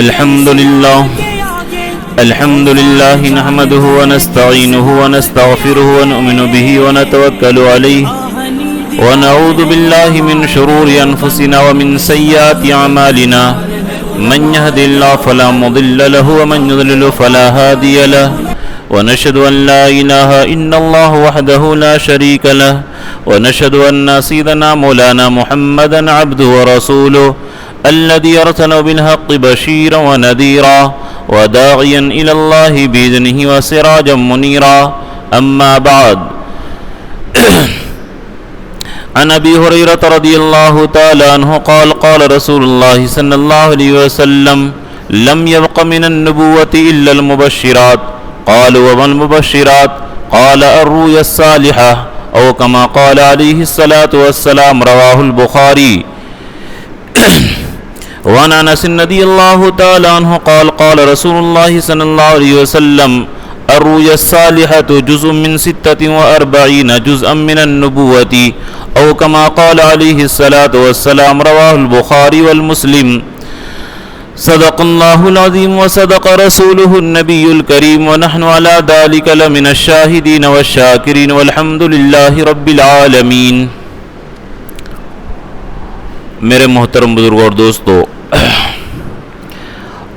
الحمد لله نحمده ونستعينه ونستغفره ونؤمن به ونتوكل عليه ونعوذ بالله من شرور أنفسنا ومن سيئات أعمالنا من يهد الله فلا مضل له ومن يضلل فلا هادي له ونشهد أن لا إله إلا الله وحده لا شريك له ونشهد أن سيدنا مولانا محمدا عبده ورسوله الذي أرسله بالحق بشيرا ونذيرا وداعيا إلى الله بإذنه وسراجا منيرا أما بعد عن أبي هريرة رضي الله تعالى عنه قال قال رسول الله صلى الله عليه وسلم لم يبق من النبوة إلا المبشرات قالوا وما المبشرات قال الرؤيا الصالحة أو كما قال عليه الصلاة والسلام رواه البخاري وعن أنس رضي الله تعالى عنه قال قال رسول الله صلى الله عليه وسلم الرؤيا الصالحة جزء من 46 جزءا من النبوة أو كما قال عليه الصلاة والسلام رواه البخاري والمسلم صدق الله العظيم وصدق رسوله النبي الكريم ونحن على ذلك لمن الشاهدين والشاكرين والحمد لله رب العالمين. میرے محترم بزرگوں اور دوستو،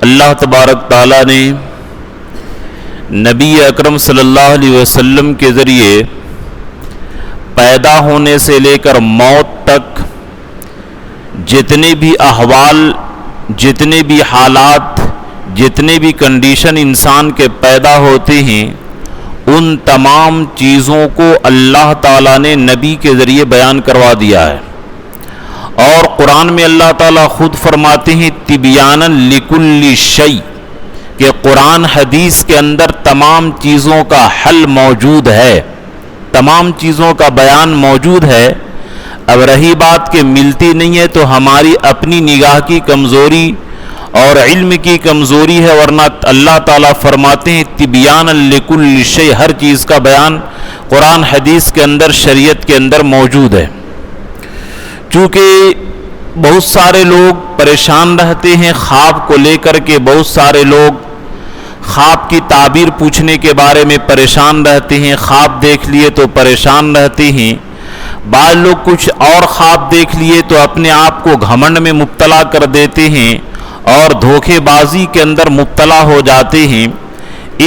اللہ تبارک تعالیٰ نے نبی اکرم صلی اللہ علیہ وسلم کے ذریعے پیدا ہونے سے لے کر موت تک جتنے بھی احوال، جتنے بھی حالات، جتنے بھی کنڈیشن انسان کے پیدا ہوتے ہیں، ان تمام چیزوں کو اللہ تعالیٰ نے نبی کے ذریعے بیان کروا دیا ہے. اور قرآن میں اللہ تعالیٰ خود فرماتے ہیں تبیانا لکل شیء، کہ قرآن حدیث کے اندر تمام چیزوں کا حل موجود ہے، تمام چیزوں کا بیان موجود ہے. اب رہی بات کہ ملتی نہیں ہے تو ہماری اپنی نگاہ کی کمزوری اور علم کی کمزوری ہے، ورنہ اللہ تعالیٰ فرماتے ہیں تبیانا لکل شیء، ہر چیز کا بیان قرآن حدیث کے اندر، شریعت کے اندر موجود ہے. چونکہ بہت سارے لوگ پریشان رہتے ہیں خواب کو لے کر کے، بہت سارے لوگ خواب کی تعبیر پوچھنے کے بارے میں پریشان رہتے ہیں، خواب دیکھ لیے تو پریشان رہتے ہیں. بعض لوگ کچھ اور خواب دیکھ لیے تو اپنے آپ کو گھمنڈ میں مبتلا کر دیتے ہیں اور دھوکے بازی کے اندر مبتلا ہو جاتے ہیں.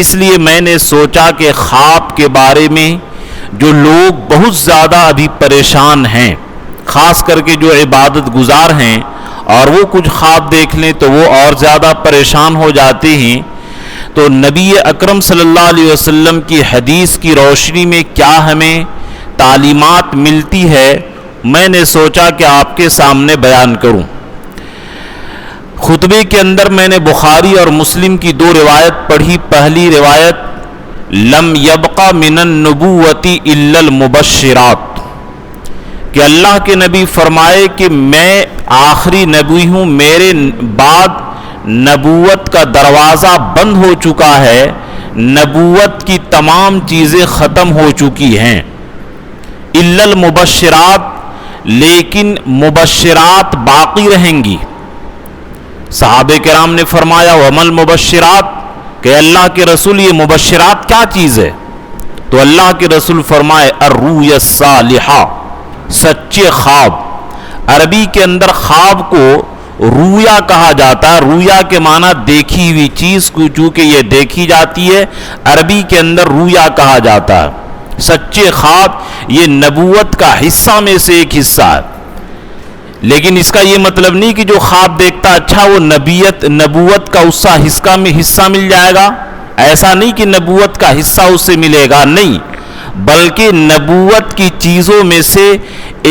اس لیے میں نے سوچا کہ خواب کے بارے میں جو لوگ بہت زیادہ ابھی پریشان ہیں، خاص کر کے جو عبادت گزار ہیں، اور وہ کچھ خواب دیکھ لیں تو وہ اور زیادہ پریشان ہو جاتے ہیں، تو نبی اکرم صلی اللہ علیہ وسلم کی حدیث کی روشنی میں کیا ہمیں تعلیمات ملتی ہے، میں نے سوچا کہ آپ کے سامنے بیان کروں. خطبے کے اندر میں نے بخاری اور مسلم کی دو روایت پڑھی. پہلی روایت لم یبقى من النبوۃ الا المبشرات، کہ اللہ کے نبی فرمائے کہ میں آخری نبی ہوں، میرے بعد نبوت کا دروازہ بند ہو چکا ہے، نبوت کی تمام چیزیں ختم ہو چکی ہیں. الا المبشرات، لیکن مبشرات باقی رہیں گی. صحابہ کرام نے فرمایا وما المبشرات، کہ اللہ کے رسول یہ مبشرات کیا چیز ہے؟ تو اللہ کے رسول فرمائے الرؤیا الصالحہ، سچے خواب. عربی کے اندر خواب کو رویا کہا جاتا ہے. رویا کے معنی دیکھی ہوئی چیز کو، چونکہ یہ دیکھی جاتی ہے، عربی کے اندر رویا کہا جاتا ہے. سچے خواب یہ نبوت کا حصہ میں سے ایک حصہ ہے. لیکن اس کا یہ مطلب نہیں کہ جو خواب دیکھتا اچھا وہ نبوت کا اس کا حصہ مل جائے گا. ایسا نہیں کہ نبوت کا حصہ اس سے ملے گا، نہیں، بلکہ نبوت کی چیزوں میں سے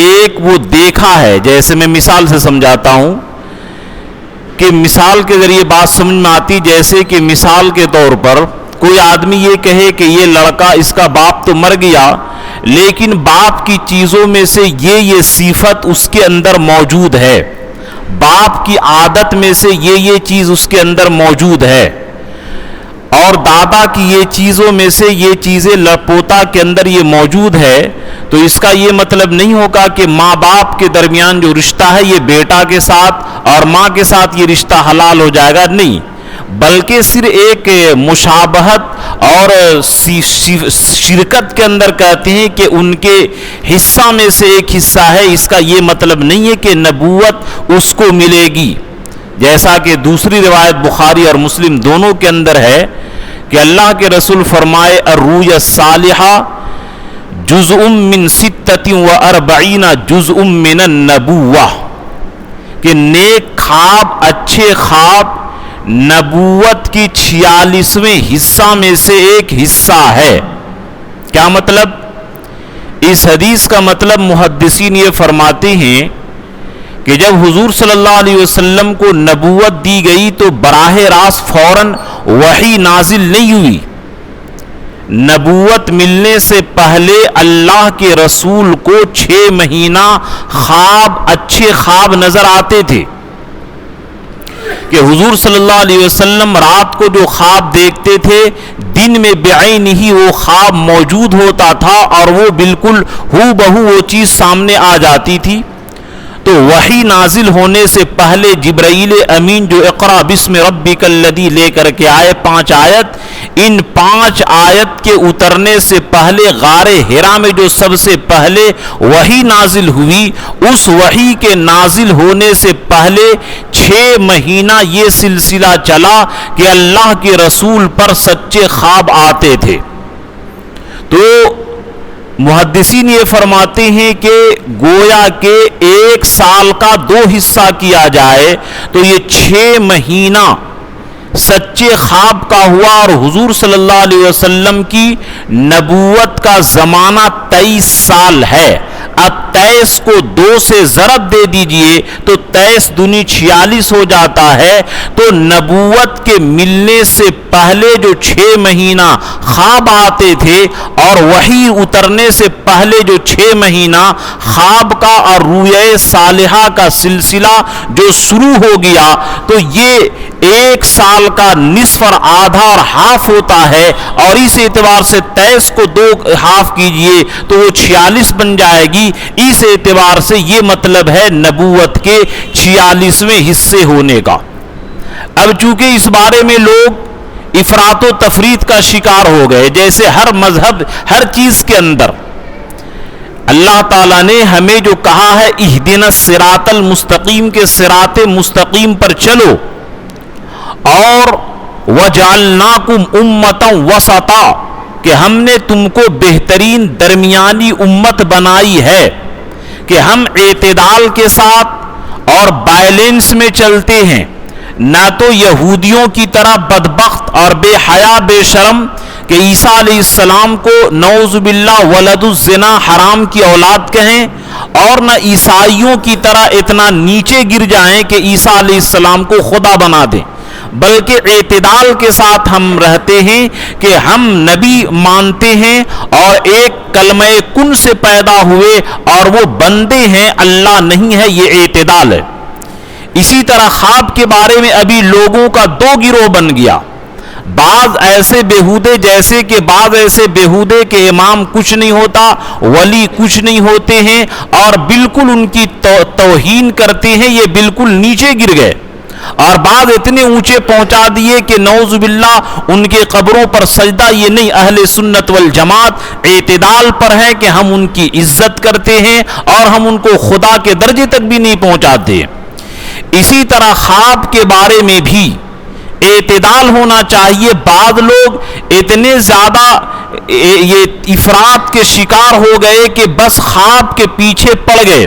ایک وہ دیکھا ہے. جیسے میں مثال سے سمجھاتا ہوں کہ مثال کے ذریعے بات سمجھ میں آتی، جیسے کہ مثال کے طور پر کوئی آدمی یہ کہے کہ یہ لڑکا، اس کا باپ تو مر گیا، لیکن باپ کی چیزوں میں سے یہ صفت اس کے اندر موجود ہے، باپ کی عادت میں سے یہ چیز اس کے اندر موجود ہے. اور دادا کی یہ چیزوں میں سے یہ چیزیں پوتا کے اندر یہ موجود ہے، تو اس کا یہ مطلب نہیں ہوگا کہ ماں باپ کے درمیان جو رشتہ ہے یہ بیٹا کے ساتھ اور ماں کے ساتھ یہ رشتہ حلال ہو جائے گا، نہیں، بلکہ صرف ایک مشابہت اور شرکت کے اندر کہتے ہیں کہ ان کے حصہ میں سے ایک حصہ ہے، اس کا یہ مطلب نہیں ہے کہ نبوت اس کو ملے گی، جیسا کہ دوسری روایت بخاری اور مسلم دونوں کے اندر ہے کہ اللہ کے رسول فرمائے الرؤیا الصالحہ جزء من 46 جزء من النبوہ، کہ نیک خواب، اچھے خواب نبوت کی 46ویں حصہ میں سے ایک حصہ ہے۔ کیا مطلب؟ اس حدیث کا مطلب محدثین یہ فرماتے ہیں کہ جب حضور صلی اللہ علیہ وسلم کو نبوت دی گئی تو براہ راست فوراً وحی نازل نہیں ہوئی، نبوت ملنے سے پہلے اللہ کے رسول کو 6 مہینہ خواب، اچھے خواب نظر آتے تھے، کہ حضور صلی اللہ علیہ وسلم رات کو جو خواب دیکھتے تھے دن میں بعین ہی وہ خواب موجود ہوتا تھا اور وہ بالکل ہو بہو وہ چیز سامنے آ جاتی تھی۔ تو وحی نازل ہونے سے پہلے جبرائیل امین جو اقرا بسم ربک الذی لے کر کے آئے 5 آیت، ان 5 آیت کے اترنے سے پہلے غار حرا میں جو سب سے پہلے وحی نازل ہوئی، اس وحی کے نازل ہونے سے پہلے 6 مہینہ یہ سلسلہ چلا کہ اللہ کے رسول پر سچے خواب آتے تھے۔ تو محدثین یہ فرماتے ہیں کہ گویا کہ 1 سال کا 2 حصہ کیا جائے تو یہ 6 مہینہ سچے خواب کا ہوا، اور حضور صلی اللہ علیہ وسلم کی نبوت کا زمانہ 23 سال ہے۔ اب 23 کو 2 سے ضرب دے دیجئے تو 23 دونی 46 ہو جاتا ہے۔ تو نبوت کے ملنے سے پہلے جو 6 مہینہ خواب آتے تھے اور وحی اترنے سے پہلے جو 6 مہینہ خواب کا اور رؤیا صالحہ کا سلسلہ جو شروع ہو گیا، تو یہ 1 سال کا نصف اور آدھا اور ہاف ہوتا ہے، اور اس اعتبار سے 23 کو 2 ہاف کیجئے تو وہ 46 بن جائے گی۔ اس اعتبار سے یہ مطلب ہے نبوت کے 46ویں حصے ہونے کا۔ اب چونکہ اس بارے میں لوگ افراط و تفریط کا شکار ہو گئے، جیسے ہر مذہب ہر چیز کے اندر اللہ تعالیٰ نے ہمیں جو کہا ہے اہدنا الصراط المستقیم کے صراط مستقیم پر چلو، اور وجعلناکم امۃ وسطا، کہ ہم نے تم کو بہترین درمیانی امت بنائی ہے، کہ ہم اعتدال کے ساتھ اور بیلنس میں چلتے ہیں، نہ تو یہودیوں کی طرح بدبخت اور بے حیا بے شرم کہ عیسیٰ علیہ السلام کو نعوذ باللہ ولد الزنا حرام کی اولاد کہیں، اور نہ عیسائیوں کی طرح اتنا نیچے گر جائیں کہ عیسیٰ علیہ السلام کو خدا بنا دیں، بلکہ اعتدال کے ساتھ ہم رہتے ہیں کہ ہم نبی مانتے ہیں اور ایک کلمہ کن سے پیدا ہوئے اور وہ بندے ہیں، اللہ نہیں ہے، یہ اعتدال ہے۔ اسی طرح خواب کے بارے میں ابھی لوگوں کا 2 گروہ بن گیا، بعض ایسے بیہودے، جیسے کہ بعض ایسے بیہودے کہ امام کچھ نہیں ہوتا، ولی کچھ نہیں ہوتے ہیں، اور بالکل ان کی توہین کرتے ہیں، یہ بالکل نیچے گر گئے، اور بعض اتنے اونچے پہنچا دیے کہ نعوذ باللہ ان کے قبروں پر سجدہ، یہ نہیں، اہل سنت والجماعت اعتدال پر ہے کہ ہم ان کی عزت کرتے ہیں اور ہم ان کو خدا کے درجے تک بھی نہیں پہنچاتے۔ اسی طرح خواب کے بارے میں بھی اعتدال ہونا چاہیے۔ بعض لوگ اتنے زیادہ یہ افراط کے شکار ہو گئے کہ بس خواب کے پیچھے پڑ گئے،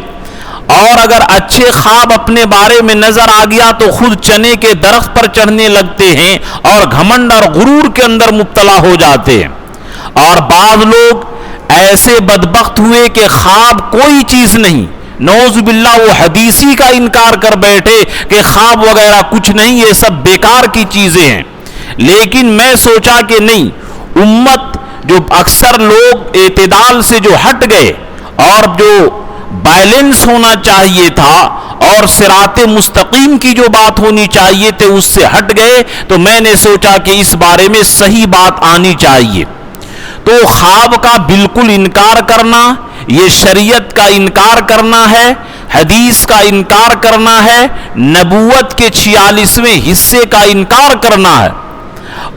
اور اگر اچھے خواب اپنے بارے میں نظر آ گیا تو خود چنے کے درخت پر چڑھنے لگتے ہیں اور گھمنڈ اور غرور کے اندر مبتلا ہو جاتے ہیں۔ اور بعض لوگ ایسے بدبخت ہوئے کہ خواب کوئی چیز نہیں، نعوذ باللہ وہ حدیثی کا انکار کر بیٹھے کہ خواب وغیرہ کچھ نہیں، یہ سب بیکار کی چیزیں ہیں۔ لیکن میں سوچا کہ نہیں، امت جو اکثر لوگ اعتدال سے جو ہٹ گئے اور جو بیلنس ہونا چاہیے تھا اور صراط مستقیم کی جو بات ہونی چاہیے تھے اس سے ہٹ گئے، تو میں نے سوچا کہ اس بارے میں صحیح بات آنی چاہیے۔ تو خواب کا بالکل انکار کرنا یہ شریعت کا انکار کرنا ہے، حدیث کا انکار کرنا ہے، نبوت کے 46ویں حصے کا انکار کرنا ہے۔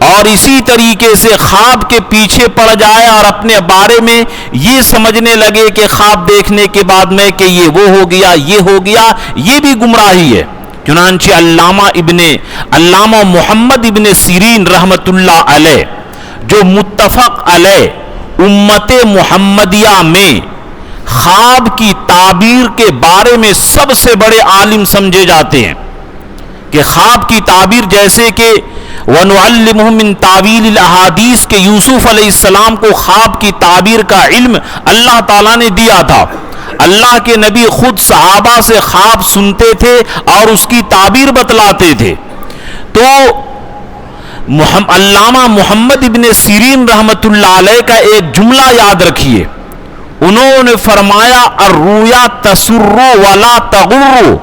اور اسی طریقے سے خواب کے پیچھے پڑ جائے اور اپنے بارے میں یہ سمجھنے لگے کہ خواب دیکھنے کے بعد میں کہ یہ وہ ہو گیا، یہ ہو گیا، یہ بھی گمراہی ہے۔ چنانچہ علامہ محمد ابن سیرین رحمت اللہ علیہ، جو متفق علیہ امت محمدیہ میں خواب کی تعبیر کے بارے میں سب سے بڑے عالم سمجھے جاتے ہیں، کہ خواب کی تعبیر جیسے کہ وَنُعَلِّمُهُ مِن تَعْوِيلِ الْأَحَادِيثِ کہ یوسف علیہ السلام کو خواب کی تعبیر کا علم اللہ تعالیٰ نے دیا تھا۔ اللہ کے نبی خود صحابہ سے خواب سنتے تھے اور اس کی تعبیر بتلاتے تھے۔ تو علامہ محمد ابن سیرین رحمت اللہ علیہ کا ایک جملہ یاد رکھیے، انہوں نے فرمایا الرؤیا تسر ولا تغر،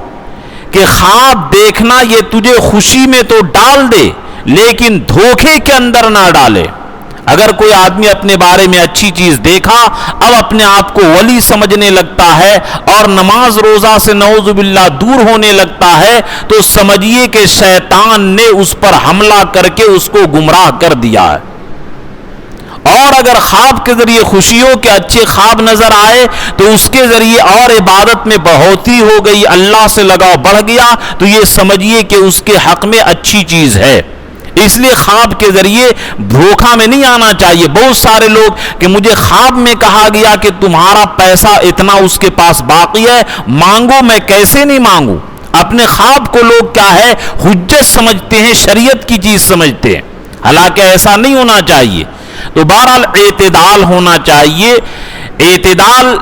کہ خواب دیکھنا یہ تجھے خوشی میں تو ڈال دے لیکن دھوکے کے اندر نہ ڈالے۔ اگر کوئی آدمی اپنے بارے میں اچھی چیز دیکھا، اب اپنے آپ کو ولی سمجھنے لگتا ہے اور نماز روزہ سے نعوذ باللہ دور ہونے لگتا ہے، تو سمجھیے کہ شیطان نے اس پر حملہ کر کے اس کو گمراہ کر دیا ہے۔ اور اگر خواب کے ذریعے خوشیوں کے اچھے خواب نظر آئے تو اس کے ذریعے اور عبادت میں بڑھوتری ہو گئی، اللہ سے لگاؤ بڑھ گیا، تو یہ سمجھیے کہ اس کے حق میں اچھی چیز ہے۔ اس لیے خواب کے ذریعے دھوکہ میں نہیں آنا چاہیے۔ بہت سارے لوگ کہ مجھے خواب میں کہا گیا کہ تمہارا پیسہ اتنا اس کے پاس باقی ہے، مانگو، میں کیسے نہیں مانگوں؟ اپنے خواب کو لوگ کیا ہے حجت سمجھتے ہیں، شریعت کی چیز سمجھتے ہیں، حالانکہ ایسا نہیں ہونا چاہیے۔ تو بہرحال اعتدال ہونا چاہیے۔ اعتدال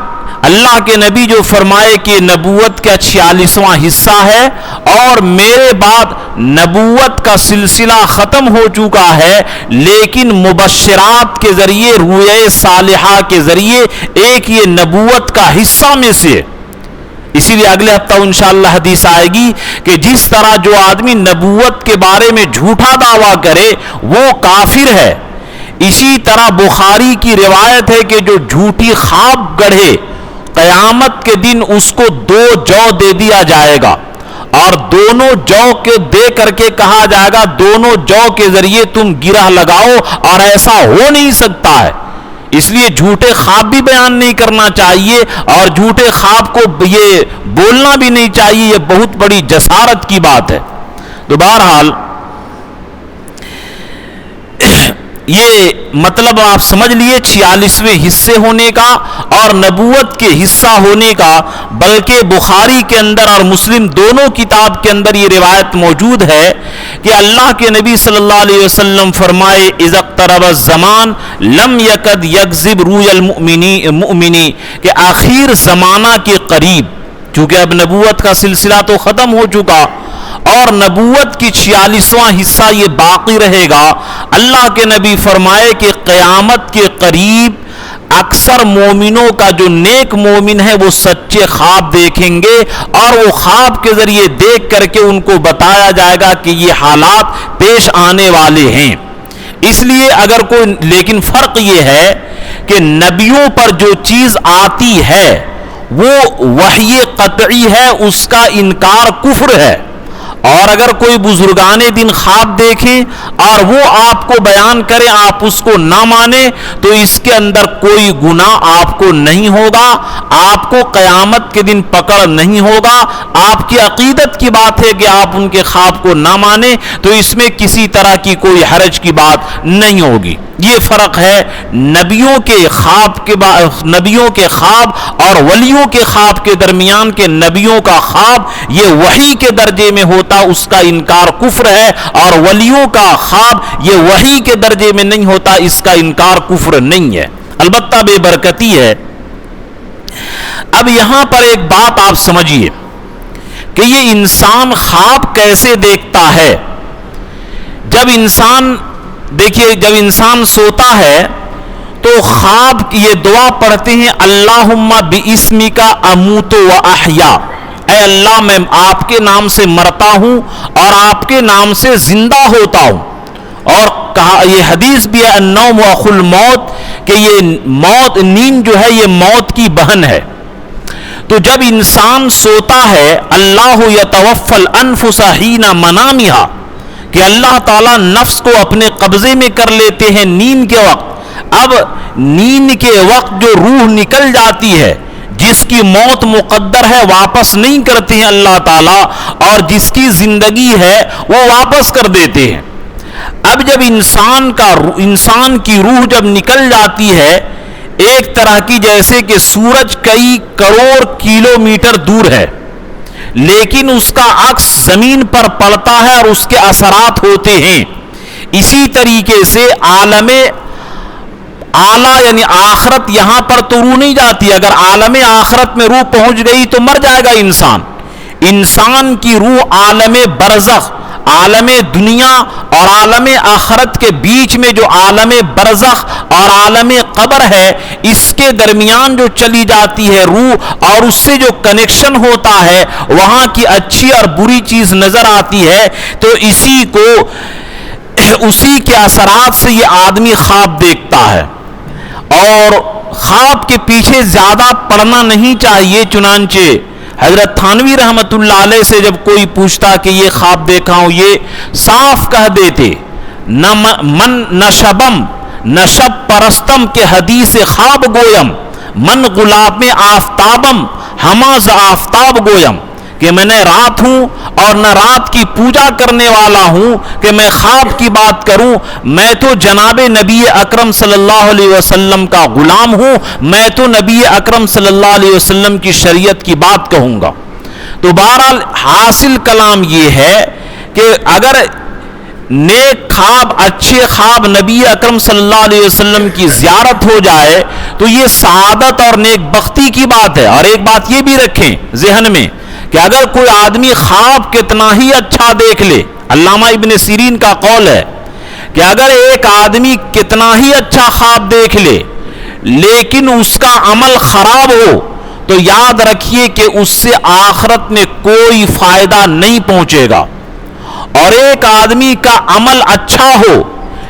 اللہ کے نبی جو فرمائے کہ نبوت کا 46واں حصہ ہے اور میرے بعد نبوت کا سلسلہ ختم ہو چکا ہے، لیکن مبشرات کے ذریعے، رؤیا صالحہ کے ذریعے ایک یہ نبوت کا حصہ میں سے، اسی لیے اگلے ہفتہ انشاءاللہ حدیث آئے گی کہ جس طرح جو آدمی نبوت کے بارے میں جھوٹا دعویٰ کرے وہ کافر ہے، اسی طرح بخاری کی روایت ہے کہ جو جھوٹی خواب گڑھے قیامت کے دن اس کو 2 جو دے دیا جائے گا اور دونوں جو کے دے کر کے کہا جائے گا دونوں جو کے ذریعے تم گرہ لگاؤ، اور ایسا ہو نہیں سکتا ہے۔ اس لیے جھوٹے خواب بھی بیان نہیں کرنا چاہیے اور جھوٹے خواب کو یہ بولنا بھی نہیں چاہیے، یہ بہت بڑی جسارت کی بات ہے۔ تو بہرحال یہ مطلب آپ سمجھ لیے 46ویں حصے ہونے کا اور نبوت کے حصہ ہونے کا، بلکہ بخاری کے اندر اور مسلم دونوں کتاب کے اندر یہ روایت موجود ہے کہ اللہ کے نبی صلی اللہ علیہ وسلم فرمائے اذا اقترب الزمان لم یکد یکذب روی المؤمنی، کہ آخر زمانہ کے قریب، چونکہ اب نبوت کا سلسلہ تو ختم ہو چکا اور نبوت کی 46واں حصہ یہ باقی رہے گا، اللہ کے نبی فرمائے کہ قیامت کے قریب اکثر مومنوں کا جو نیک مومن ہے وہ سچے خواب دیکھیں گے اور وہ خواب کے ذریعے دیکھ کر کے ان کو بتایا جائے گا کہ یہ حالات پیش آنے والے ہیں۔ اس لیے اگر کوئی، لیکن فرق یہ ہے کہ نبیوں پر جو چیز آتی ہے وہ وحی قطعی ہے، اس کا انکار کفر ہے۔ اور اگر کوئی بزرگان دین خواب دیکھیں اور وہ آپ کو بیان کریں، آپ اس کو نہ مانیں، تو اس کے اندر کوئی گناہ آپ کو نہیں ہوگا، آپ کو قیامت کے دن پکڑ نہیں ہوگا۔ آپ کی عقیدت کی بات ہے کہ آپ ان کے خواب کو نہ مانیں، تو اس میں کسی طرح کی کوئی حرج کی بات نہیں ہوگی۔ یہ فرق ہے نبیوں کے خواب اور ولیوں کے خواب کے درمیان، کے نبیوں کا خواب یہ وحی کے درجے میں ہوتا، اس کا انکار کفر ہے، اور ولیوں کا خواب یہ وحی کے درجے میں نہیں ہوتا، اس کا انکار کفر نہیں ہے، البتہ بے برکتی ہے۔ اب یہاں پر ایک بات آپ سمجھیے کہ یہ انسان خواب کیسے دیکھتا ہے۔ جب انسان سوتا ہے تو خواب یہ دعا پڑھتے ہیں اللہم باسمک اموت و احیا، اے اللہ میں آپ کے نام سے مرتا ہوں اور آپ کے نام سے زندہ ہوتا ہوں. اور کہا یہ حدیث بھی ہے النوم اخو الموت کہ یہ موت نیند جو ہے یہ موت کی بہن ہے. تو جب انسان سوتا ہے اللہ یتوفی الانفس حین منامہا کہ اللہ تعالیٰ نفس کو اپنے قبضے میں کر لیتے ہیں نیند کے وقت. اب نیند کے وقت جو روح نکل جاتی ہے جس کی موت مقدر ہے واپس نہیں کرتے ہیں اللہ تعالیٰ, اور جس کی زندگی ہے وہ واپس کر دیتے ہیں. اب جب انسان کی روح جب نکل جاتی ہے ایک طرح کی جیسے کہ سورج کئی کروڑ کلومیٹر دور ہے لیکن اس کا عکس زمین پر پڑتا ہے اور اس کے اثرات ہوتے ہیں. اسی طریقے سے عالم اعلیٰ یعنی آخرت یہاں پر تو روح نہیں جاتی, اگر عالم آخرت میں روح پہنچ گئی تو مر جائے گا انسان. انسان کی روح عالم برزخ, عالم دنیا اور عالم آخرت کے بیچ میں جو عالم برزخ اور عالم قبر ہے اس کے درمیان جو چلی جاتی ہے روح اور اس سے جو کنیکشن ہوتا ہے وہاں کی اچھی اور بری چیز نظر آتی ہے. تو اسی کے اثرات سے یہ آدمی خواب دیکھتا ہے, اور خواب کے پیچھے زیادہ پڑنا نہیں چاہیے. چنانچہ حضرت تھانوی رحمت اللہ علیہ سے جب کوئی پوچھتا کہ یہ خواب دیکھا ہوں, یہ صاف کہہ دیتے من نشبم نشب پرستم کے حدیث خواب گویم من غلام آفتابم ہما ز آفتاب گویم کہ میں نے رات ہوں اور نہ رات کی پوجا کرنے والا ہوں کہ میں خواب کی بات کروں. میں تو جناب نبی اکرم صلی اللہ علیہ وسلم کا غلام ہوں, میں تو نبی اکرم صلی اللہ علیہ وسلم کی شریعت کی بات کہوں گا. تو بہرحال حاصل کلام یہ ہے کہ اگر نیک خواب اچھے خواب نبی اکرم صلی اللہ علیہ وسلم کی زیارت ہو جائے تو یہ سعادت اور نیک بختی کی بات ہے. اور ایک بات یہ بھی رکھیں ذہن میں کہ اگر کوئی آدمی خواب کتنا ہی اچھا دیکھ لے, علامہ ابن سیرین کا قول ہے کہ اگر ایک آدمی کتنا ہی اچھا خواب دیکھ لے لیکن اس کا عمل خراب ہو تو یاد رکھیے کہ اس سے آخرت میں کوئی فائدہ نہیں پہنچے گا. اور ایک آدمی کا عمل اچھا ہو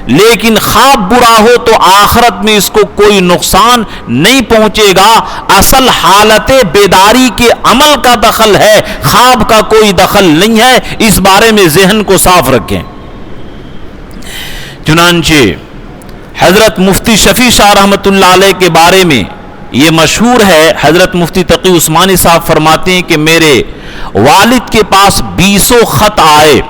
لیکن خواب برا ہو تو آخرت میں اس کو کوئی نقصان نہیں پہنچے گا. اصل حالت بیداری کے عمل کا دخل ہے, خواب کا کوئی دخل نہیں ہے. اس بارے میں ذہن کو صاف رکھیں. چنانچہ حضرت مفتی شفیع شاہ رحمۃ اللہ علیہ کے بارے میں یہ مشہور ہے, حضرت مفتی تقی عثمانی صاحب فرماتے ہیں کہ میرے والد کے پاس 20 خط آئے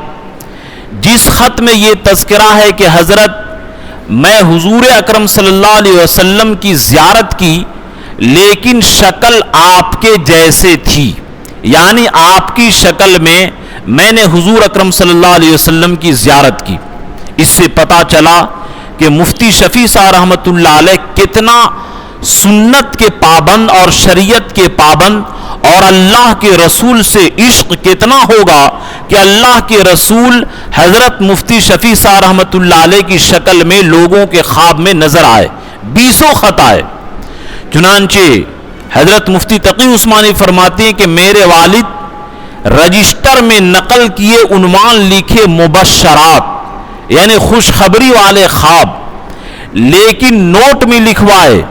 جس خط میں یہ تذکرہ ہے کہ حضرت میں حضور اکرم صلی اللہ علیہ وسلم کی زیارت کی لیکن شکل آپ کے جیسے تھی, یعنی آپ کی شکل میں نے حضور اکرم صلی اللہ علیہ وسلم کی زیارت کی. اس سے پتہ چلا کہ مفتی شفیع صاحب رحمۃ اللہ علیہ کتنا سنت کے پابند اور شریعت کے پابند اور اللہ کے رسول سے عشق کتنا ہوگا کہ اللہ کے رسول حضرت مفتی شفیع صاحب رحمۃ اللہ علیہ کی شکل میں لوگوں کے خواب میں نظر آئے. 20 خط آئے. چنانچہ حضرت مفتی تقی عثمانی فرماتے ہیں کہ میرے والد رجسٹر میں نقل کیے عنوان لکھے مبشرات یعنی خوشخبری والے خواب, لیکن نوٹ میں لکھوائے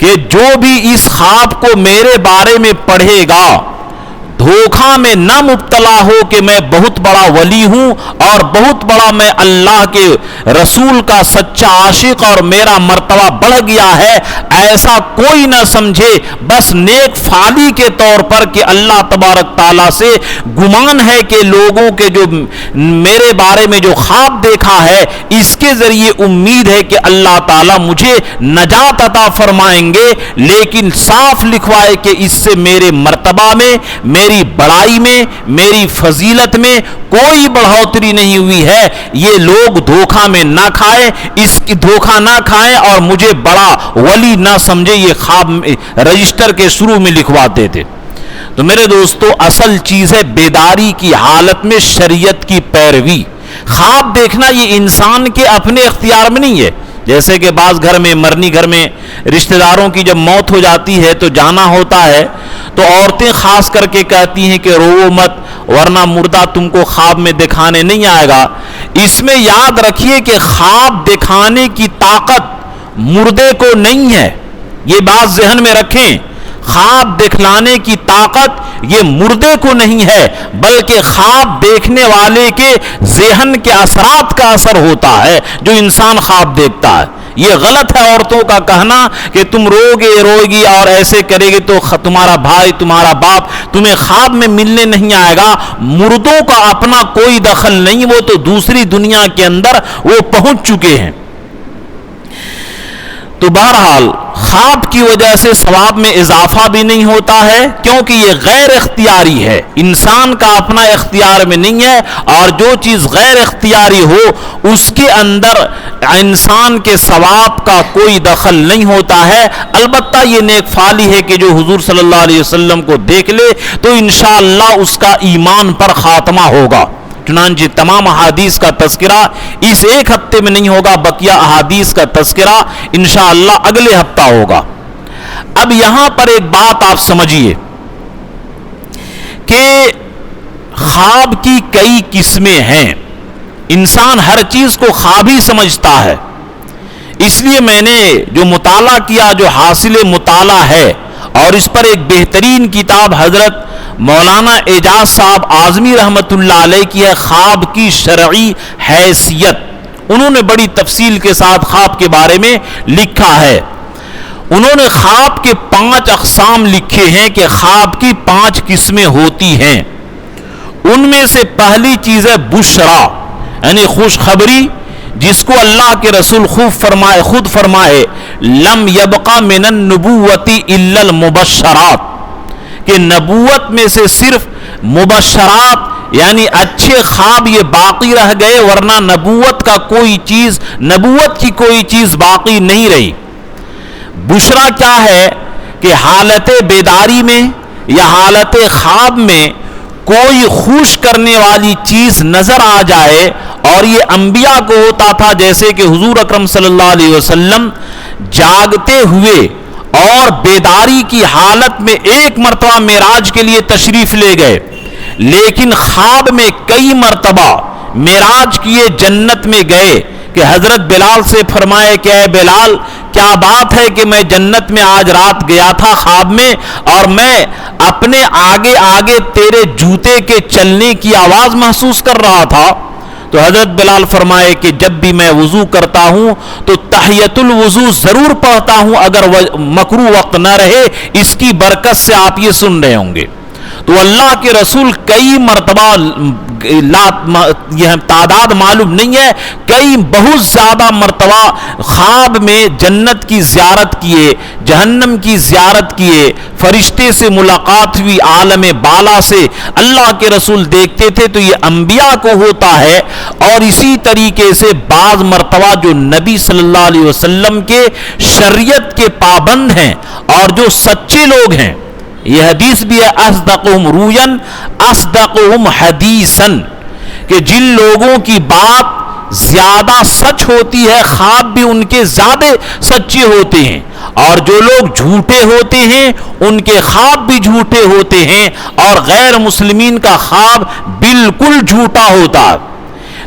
کہ جو بھی اس خواب کو میرے بارے میں پڑھے گا دھوکہ میں نہ مبتلا ہو کہ میں بہت بڑا ولی ہوں اور بہت بڑا میں اللہ کے رسول کا سچا عاشق اور میرا مرتبہ بڑھ گیا ہے, ایسا کوئی نہ سمجھے. بس نیک فعلی کے طور پر کہ اللہ تبارک تعالیٰ سے گمان ہے کہ لوگوں کے جو میرے بارے میں جو خواب دیکھا ہے اس کے ذریعے امید ہے کہ اللہ تعالیٰ مجھے نجات عطا فرمائیں گے, لیکن صاف لکھوائے کہ اس سے میرے مرتبہ میں میری بڑائی میں میری فضیلت میں کوئی بڑھوتری نہیں ہوئی ہے. یہ لوگ دھوکہ میں نہ کھائیں, اس کی دھوکہ نہ کھائیں اور مجھے بڑا ولی نہ سمجھے. یہ خواب رجسٹر کے شروع میں لکھواتے تھے. تو میرے دوستو اصل چیز ہے بیداری کی حالت میں شریعت کی پیروی. خواب دیکھنا یہ انسان کے اپنے اختیار میں نہیں ہے, جیسے کہ بعض گھر میں مرنی گھر میں رشتہ داروں کی جب موت ہو جاتی ہے تو جانا ہوتا ہے، تو عورتیں خاص کر کے کہتی ہیں کہ رو مت ورنہ مردہ تم کو خواب میں دکھانے نہیں آئے گا۔ اس میں یاد رکھیے کہ خواب دکھانے کی طاقت مردے کو نہیں ہے، یہ بات ذہن میں رکھیں۔ خواب دکھلانے کی طاقت یہ مردے کو نہیں ہے، بلکہ خواب دیکھنے والے کے ذہن کے اثرات کا اثر ہوتا ہے جو انسان خواب دیکھتا ہے۔ یہ غلط ہے عورتوں کا کہنا کہ تم روئے گی اور ایسے کرے گی تو تمہارا بھائی تمہارا باپ تمہیں خواب میں ملنے نہیں آئے گا۔ مردوں کا اپنا کوئی دخل نہیں، وہ تو دوسری دنیا کے اندر وہ پہنچ چکے ہیں۔ تو بہرحال خواب کی وجہ سے ثواب میں اضافہ بھی نہیں ہوتا ہے، کیونکہ یہ غیر اختیاری ہے، انسان کا اپنا اختیار میں نہیں ہے، اور جو چیز غیر اختیاری ہو اس کے اندر انسان کے ثواب کا کوئی دخل نہیں ہوتا ہے۔ البتہ یہ نیک فعلی ہے کہ جو حضور صلی اللہ علیہ وسلم کو دیکھ لے تو انشاءاللہ اس کا ایمان پر خاتمہ ہوگا۔ چنانچہ تمام احادیث کا تذکرہ اس ایک ہفتے میں نہیں ہوگا، بقیہ احادیث کا تذکرہ انشاءاللہ اگلے ہفتہ ہوگا۔ اب یہاں پر ایک بات آپ سمجھیے کہ خواب کی کئی قسمیں ہیں، انسان ہر چیز کو خواب ہی سمجھتا ہے۔ اس لیے میں نے جو مطالعہ کیا، جو حاصل مطالعہ ہے، اور اس پر ایک بہترین کتاب حضرت مولانا اعجاز صاحب اعظمی رحمت اللہ علیہ کی ہے، خواب کی شرعی حیثیت۔ انہوں نے بڑی تفصیل کے ساتھ خواب کے بارے میں لکھا ہے۔ انہوں نے خواب کے 5 اقسام لکھے ہیں کہ خواب کی 5 قسمیں ہوتی ہیں۔ ان میں سے پہلی چیز ہے بشرا، یعنی خوشخبری، جس کو اللہ کے رسول خود فرمائے لم یبقى من النبوۃ الا المبشرات، کہ نبوت میں سے صرف مبشرات یعنی اچھے خواب یہ باقی رہ گئے، ورنہ نبوت کی کوئی چیز باقی نہیں رہی۔ بشرا کیا ہے کہ حالت بیداری میں یا حالت خواب میں کوئی خوش کرنے والی چیز نظر آ جائے، اور یہ انبیاء کو ہوتا تھا، جیسے کہ حضور اکرم صلی اللہ علیہ وسلم جاگتے ہوئے اور بیداری کی حالت میں ایک مرتبہ معراج کے لیے تشریف لے گئے، لیکن خواب میں کئی مرتبہ معراج کیے جنت میں گئے کہ حضرت بلال سے فرمائے کہ اے بلال، کیا بات ہے کہ میں جنت میں آج رات گیا تھا خواب میں، اور میں اپنے آگے آگے تیرے جوتے کے چلنے کی آواز محسوس کر رہا تھا۔ تو حضرت بلال فرمائے کہ جب بھی میں وضو کرتا ہوں تو تحیۃ الوضو ضرور پڑھتا ہوں، اگر مکروہ وقت نہ رہے، اس کی برکت سے آپ یہ سن رہے ہوں گے۔ تو اللہ کے رسول کئی مرتبہ، یہ تعداد معلوم نہیں ہے، کئی بہت زیادہ مرتبہ خواب میں جنت کی زیارت کیے، جہنم کی زیارت کیے، فرشتے سے ملاقات ہوئی، عالم بالا سے اللہ کے رسول دیکھتے تھے۔ تو یہ انبیاء کو ہوتا ہے، اور اسی طریقے سے بعض مرتبہ جو نبی صلی اللہ علیہ وسلم کے شریعت کے پابند ہیں اور جو سچے لوگ ہیں، یہ حدیث بھی ہے اصدقہم رویاً اصدقہم حدیثاً، کہ جن لوگوں کی بات زیادہ سچ ہوتی ہے خواب بھی ان کے زیادہ سچے ہوتے ہیں، اور جو لوگ جھوٹے ہوتے ہیں ان کے خواب بھی جھوٹے ہوتے ہیں، اور غیر مسلمین کا خواب بالکل جھوٹا ہوتا ہے۔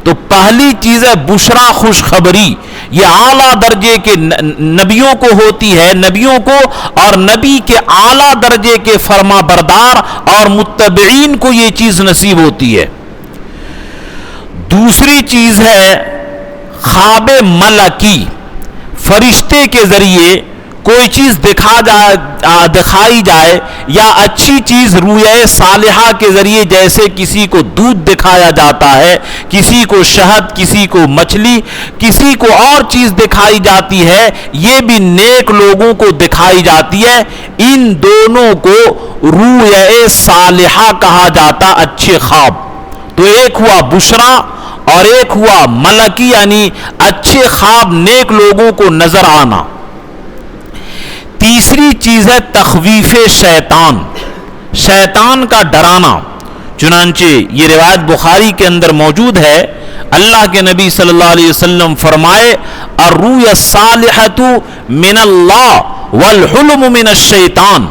تو پہلی چیز ہے بشرا، خوشخبری، یہ اعلیٰ درجے کے نبیوں کو ہوتی ہے، نبیوں کو اور نبی کے اعلیٰ درجے کے فرما بردار اور متبعین کو یہ چیز نصیب ہوتی ہے۔ دوسری چیز ہے خواب ملکی، فرشتے کے ذریعے کوئی چیز دکھائی جائے، یا اچھی چیز رویا صالحہ کے ذریعے، جیسے کسی کو دودھ دکھایا جاتا ہے، کسی کو شہد، کسی کو مچھلی، کسی کو اور چیز دکھائی جاتی ہے، یہ بھی نیک لوگوں کو دکھائی جاتی ہے۔ ان دونوں کو رویا صالحہ کہا جاتا، اچھے خواب۔ تو ایک ہوا بشرا اور ایک ہوا ملکی، یعنی اچھے خواب، نیک لوگوں کو نظر آنا۔ تیسری چیز ہے تخویف شیطان، شیطان کا ڈرانا۔ چنانچہ یہ روایت بخاری کے اندر موجود ہے، اللہ کے نبی صلی اللہ علیہ وسلم فرمائے الرؤیا الصالحۃ من اللہ والحلم من الشیطان،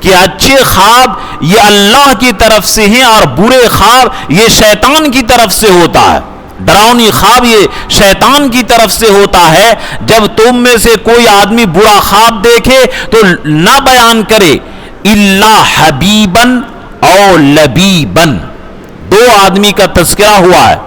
کہ اچھے خواب یہ اللہ کی طرف سے ہیں اور برے خواب یہ شیطان کی طرف سے ہوتا ہے۔ ڈراؤنی خواب یہ شیطان کی طرف سے ہوتا ہے۔ جب تم میں سے کوئی آدمی برا خواب دیکھے تو نہ بیان کرے الا حبیبا او لبیبا۔ دو آدمی کا تذکرہ ہوا ہے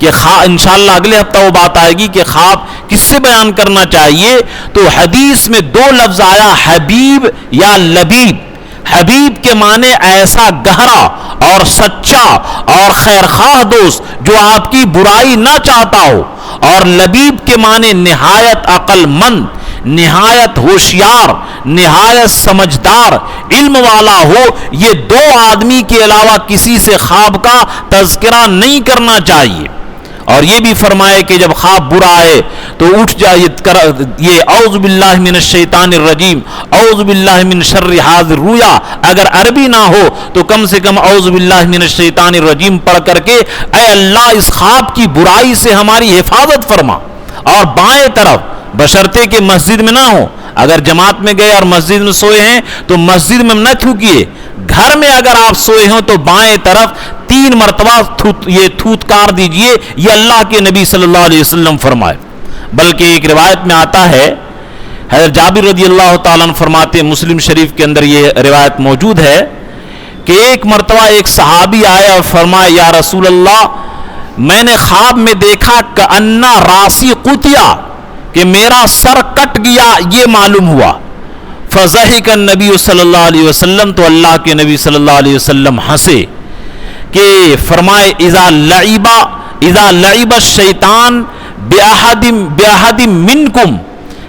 کہ انشاءاللہ اگلے ہفتہ وہ بات آئے گی کہ خواب کس سے بیان کرنا چاہیے، تو حدیث میں دو لفظ آیا حبیب یا لبیب۔ حبیب کے معنی ایسا گہرا اور سچا اور خیرخواہ دوست جو آپ کی برائی نہ چاہتا ہو، اور لبیب کے معنی نہایت عقل مند، نہایت ہوشیار، نہایت سمجھدار، علم والا ہو۔ یہ دو آدمی کے علاوہ کسی سے خواب کا تذکرہ نہیں کرنا چاہیے۔ اور یہ بھی فرمائے کہ جب خواب برا آئے تو اٹھ جائے، یہ اعوذ باللہ من الشیطان الرجیم، اعوذ باللہ من شر ھذا الرؤیا، اگر عربی نہ ہو تو کم سے کم اعوذ باللہ من الشیطان الرجیم پڑھ کر کے اے اللہ اس خواب کی برائی سے ہماری حفاظت فرما۔ اور بائیں طرف بشرطے کہ مسجد میں نہ ہو، اگر جماعت میں گئے اور مسجد میں سوئے ہیں تو مسجد میں نہ تھوکیے، گھر میں اگر آپ سوئے ہوں تو بائیں طرف 3 مرتبہ یہ تھوتکار دیجئے، یہ اللہ کے نبی صلی اللہ علیہ وسلم فرمائے۔ بلکہ ایک روایت میں آتا ہے، حضرت جابر رضی اللہ تعالیٰ عنہ فرماتے ہیں، مسلم شریف کے اندر یہ روایت موجود ہے کہ ایک مرتبہ ایک صحابی آیا اور فرمایا یا رسول اللہ میں نے خواب میں دیکھا کأنہ راسی قطیا، کہ میرا سر کٹ گیا یہ معلوم ہوا۔ فضحک النبی صلی اللہ علیہ وسلم، تو اللہ کے نبی صلی اللہ علیہ وسلم ہنسے کہ فرمائے اذا لعب الشیطان بأحد منکم،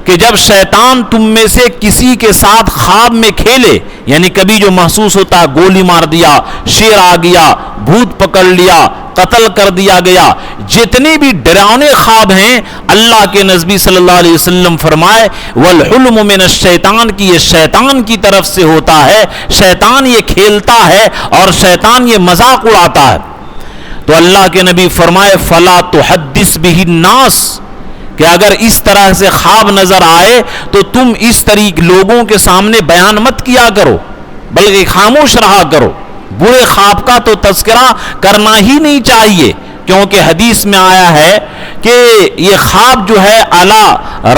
کہ جب شیطان تم میں سے کسی کے ساتھ خواب میں کھیلے، یعنی کبھی جو محسوس ہوتا ہے گولی مار دیا، شیر آ گیا، بھوت پکڑ لیا، قتل کر دیا گیا، جتنے بھی ڈراؤنے خواب ہیں اللہ کے نبی صلی اللہ علیہ وسلم فرمائے والحلم من الشیطان، کی یہ شیطان کی طرف سے ہوتا ہے، شیطان یہ کھیلتا ہے اور شیطان یہ مذاق اڑاتا ہے۔ تو اللہ کے نبی فرمائے فلا تحدث به الناس، کہ اگر اس طرح سے خواب نظر آئے تو تم اس طریقے لوگوں کے سامنے بیان مت کیا کرو، بلکہ خاموش رہا کرو۔ برے خواب کا تو تذکرہ کرنا ہی نہیں چاہیے، کیونکہ حدیث میں آیا ہے کہ یہ خواب جو ہے علی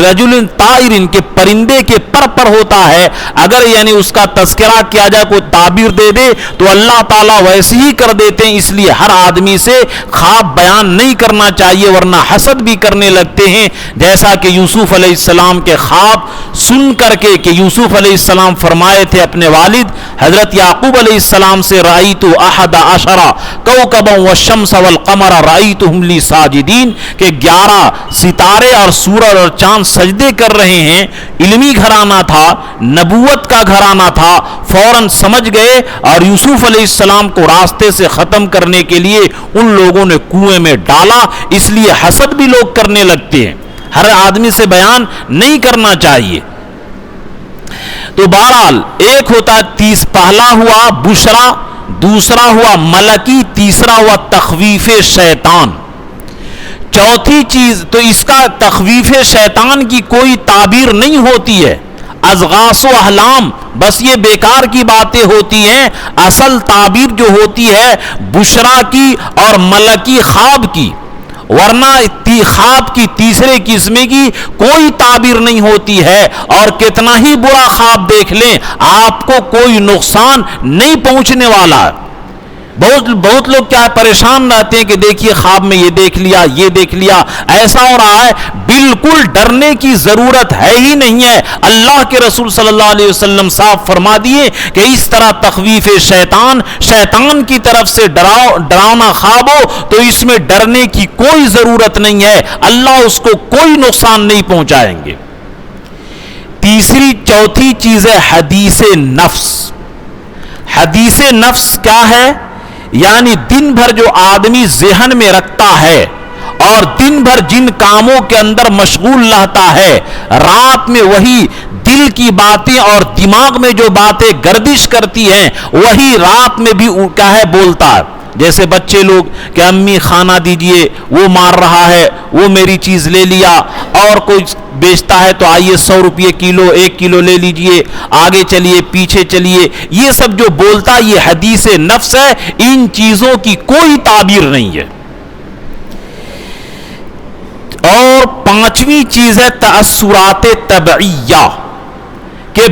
رجل طائر، کے پرندے کے پر ہوتا ہے، اگر یعنی اس کا تذکرہ کیا جائے، کوئی تعبیر دے دے تو اللہ تعالیٰ ویسے ہی کر دیتے ہیں۔ اس لیے ہر آدمی سے خواب بیان نہیں کرنا چاہیے، ورنہ حسد بھی کرنے لگتے ہیں، جیسا کہ یوسف علیہ السلام کے خواب سن کر کے کہ یوسف علیہ السلام فرمائے تھے اپنے والد حضرت یعقوب علیہ السلام سے رأیت 11 کوكبا والشمس والقمر رأیتهم لی ساجدین، کہ 11 ستارے اور سورج اور چاند سجدے کر رہے ہیں۔ علمی گھرانہ تھا، نبوت کا گھرانہ تھا، فوراً سمجھ گئے اور یوسف علیہ السلام کو راستے سے ختم کرنے کے لیے ان لوگوں نے کنویں میں ڈالا۔ اس لیے حسد بھی لوگ کرنے لگتے ہیں، ہر آدمی سے بیان نہیں کرنا چاہیے۔ تو بہرحال ایک ہوتا ہے پہلا ہوا بشرا، دوسرا ہوا ملکی، تیسرا ہوا تخویف شیطان۔ چوتھی چیز تو اس کا تخویف شیطان کی کوئی تعبیر نہیں ہوتی ہے، ازغاث و احلام، بس یہ بیکار کی باتیں ہوتی ہیں۔ اصل تعبیر جو ہوتی ہے بشرا کی اور ملکی خواب کی، ورنہ خواب کی تیسرے قسم کی کوئی تعبیر نہیں ہوتی ہے، اور کتنا ہی برا خواب دیکھ لیں آپ کو کوئی نقصان نہیں پہنچنے والا۔ بہت لوگ کیا پریشان رہتے ہیں کہ دیکھیے خواب میں یہ دیکھ لیا، یہ دیکھ لیا، ایسا ہو رہا ہے۔ بالکل ڈرنے کی ضرورت ہے ہی نہیں ہے۔ اللہ کے رسول صلی اللہ علیہ وسلم صاحب فرما دیے کہ اس طرح تخویف شیطان کی طرف سے ڈراؤنا خواب ہو تو اس میں ڈرنے کی کوئی ضرورت نہیں ہے، اللہ اس کو کوئی نقصان نہیں پہنچائیں گے۔ چوتھی چیز ہے حدیث نفس۔ حدیث نفس کیا ہے؟ یعنی دن بھر جو آدمی ذہن میں رکھتا ہے اور دن بھر جن کاموں کے اندر مشغول رہتا ہے، رات میں وہی دل کی باتیں اور دماغ میں جو باتیں گردش کرتی ہیں وہی رات میں بھی کیا ہے بولتا ہے۔ جیسے بچے لوگ کہ امی کھانا دیجئے، وہ مار رہا ہے، وہ میری چیز لے لیا، اور کوئی بیچتا ہے تو آئیے 100 روپے کلو، 1 کلو لے لیجئے، آگے چلیے پیچھے چلیے، یہ سب جو بولتا یہ حدیث نفس ہے، ان چیزوں کی کوئی تعبیر نہیں ہے۔ اور 5ویں چیز ہے تأثرات طبعیہ، کہ